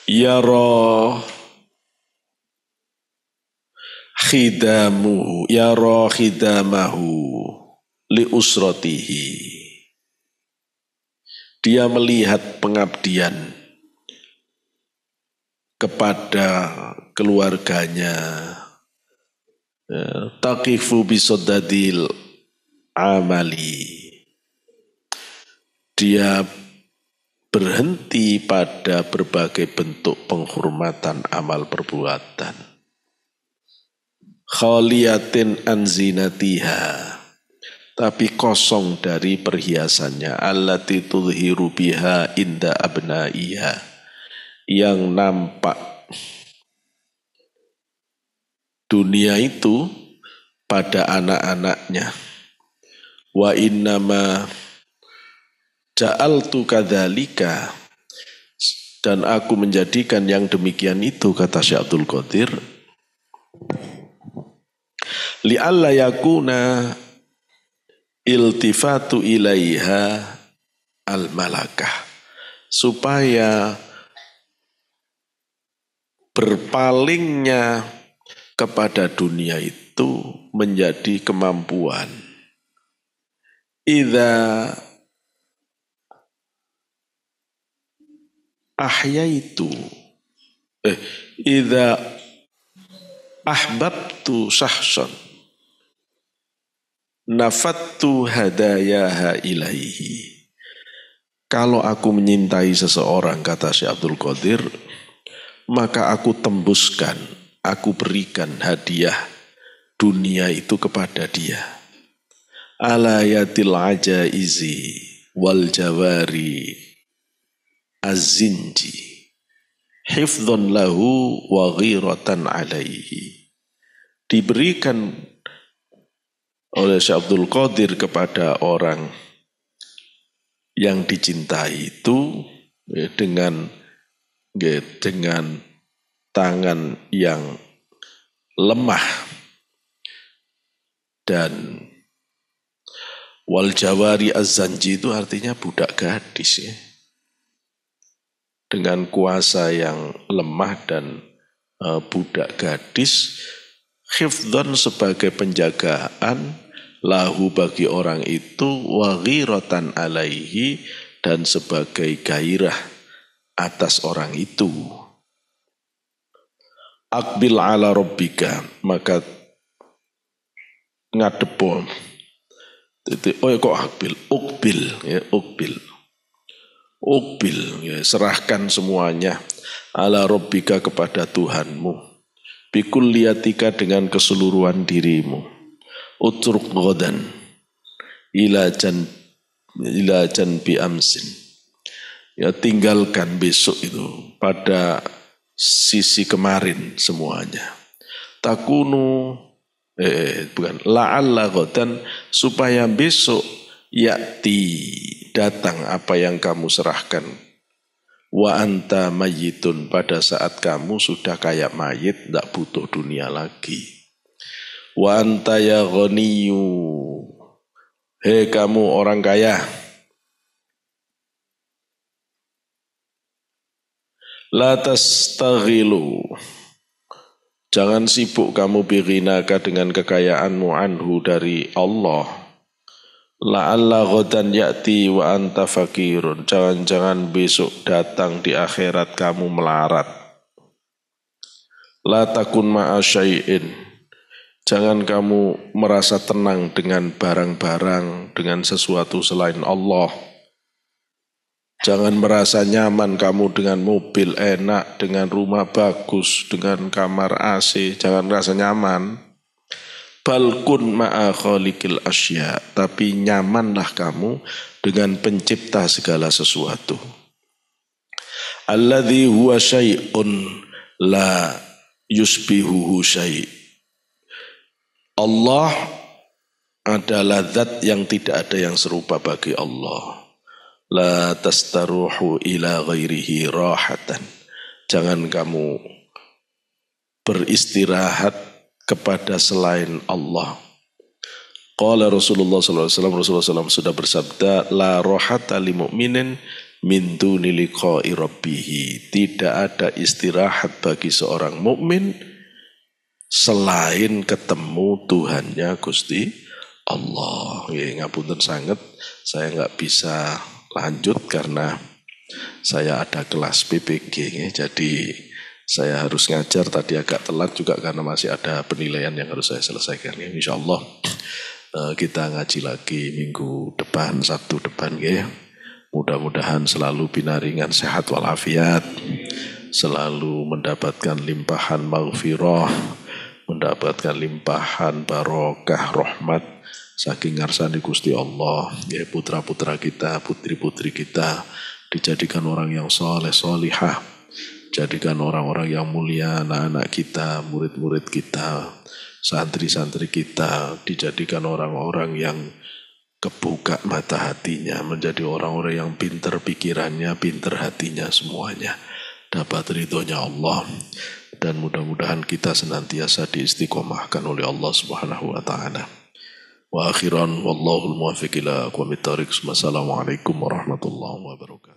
S1: yara khidamahu li usratihi. Dia melihat pengabdian kepada keluarganya. Taqifu bisoddadil amali. Dia berhenti pada berbagai bentuk penghormatan amal perbuatan. Khaliyatin anzinatiha, tapi kosong dari perhiasannya. Allati tudhiru biha inda abnaiha, yang nampak dunia itu pada anak-anaknya. Wa innama ja'altu kadzalika, dan aku menjadikan yang demikian itu, kata Syekh Abdul Qadir, li'alla yakuna iltifatu ilaiha al-malakah, supaya berpalingnya kepada dunia itu menjadi kemampuan. Idza ahyaitu idza ahbabtu syahsan nafattu hadayaha ilaihi. Kalau aku menyintai seseorang, kata Syekh Abdul Qadir, maka aku tembuskan, aku berikan hadiah dunia itu kepada dia. Ala yatil ajaizi wal jawari az-zinji hifdhun lahu wa ghiratan alaihi. Diberikan oleh Syekh Abdul Qadir kepada orang yang dicintai itu dengan tangan yang lemah dan wal jawari az-zanji itu artinya budak gadis ya. Dengan kuasa yang lemah dan budak gadis, hifdzan sebagai penjagaan, lahu bagi orang itu, wa ghiratan alaihi dan sebagai gairah atas orang itu. Aqbil ala rabbika, maka ngadepon. Oh ya kok akbil, ukbil ya, ukbil. Ukbil ya, serahkan semuanya ala rabbika kepada Tuhanmu. Bikulliyatika dengan keseluruhan dirimu. Utruk ghadan ila janbi amsin. Ya tinggalkan besok itu pada sisi kemarin semuanya. Takunu bukan la'alla ghadan, supaya besok ya'ti datang apa yang kamu serahkan. Wa anta mayyitun, pada saat kamu sudah kayak mayit, tidak butuh dunia lagi. Wa anta ya ghaniyu, hei kamu orang kaya, la tastaghilu, jangan sibuk kamu bighinaka dengan kekayaanmu anhu dari Allah. La'alla ghadan ya'ti wa anta fakirun, jangan-jangan besok datang di akhirat kamu melarat. La takun ma'a syai'in, jangan kamu merasa tenang dengan barang-barang, dengan sesuatu selain Allah. Jangan merasa nyaman kamu dengan mobil enak, dengan rumah bagus, dengan kamar AC, jangan merasa nyaman. Balkun ma'a khaliqil asya, tapi nyamanlah kamu dengan pencipta segala sesuatu. Alladzi huwa syai'un la yusbihuhu syai'. Allah adalah zat yang tidak ada yang serupa bagi Allah. La tastaruhu ila ghairihi rahatan. Jangan kamu beristirahat kepada selain Allah. Qala Rasulullah SAW, Rasulullah SAW sudah bersabda, la rohata li mu'minin min duni liqa'i rabbih. Tidak ada istirahat bagi seorang mukmin selain ketemu Tuhannya Gusti Allah. Ya, ngapunten sangat, saya nggak bisa lanjut karena saya ada kelas PPG, ya, jadi saya harus ngajar, tadi agak telat juga karena masih ada penilaian yang harus saya selesaikan. Ya, insya Allah kita ngaji lagi minggu depan, Sabtu depan ya. Mudah-mudahan selalu binaringan sehat walafiat, selalu mendapatkan limpahan maghfirah, mendapatkan limpahan barokah rahmat saking ngarsani Gusti Allah. Ya, putra-putra kita, putri-putri kita dijadikan orang yang soleh solihah. Jadikan orang-orang yang mulia, anak-anak kita, murid-murid kita, santri-santri kita, dijadikan orang-orang yang kebuka mata hatinya, menjadi orang-orang yang pinter pikirannya, pinter hatinya semuanya. Dapat ridhonya Allah. Dan mudah-mudahan kita senantiasa diistiqomahkan oleh Allah Subhanahu wa Ta'ala. Wa akhiran, wallahul muwaffiq ila aqwamit thariq. Wassalamualaikum warahmatullahi wabarakatuh.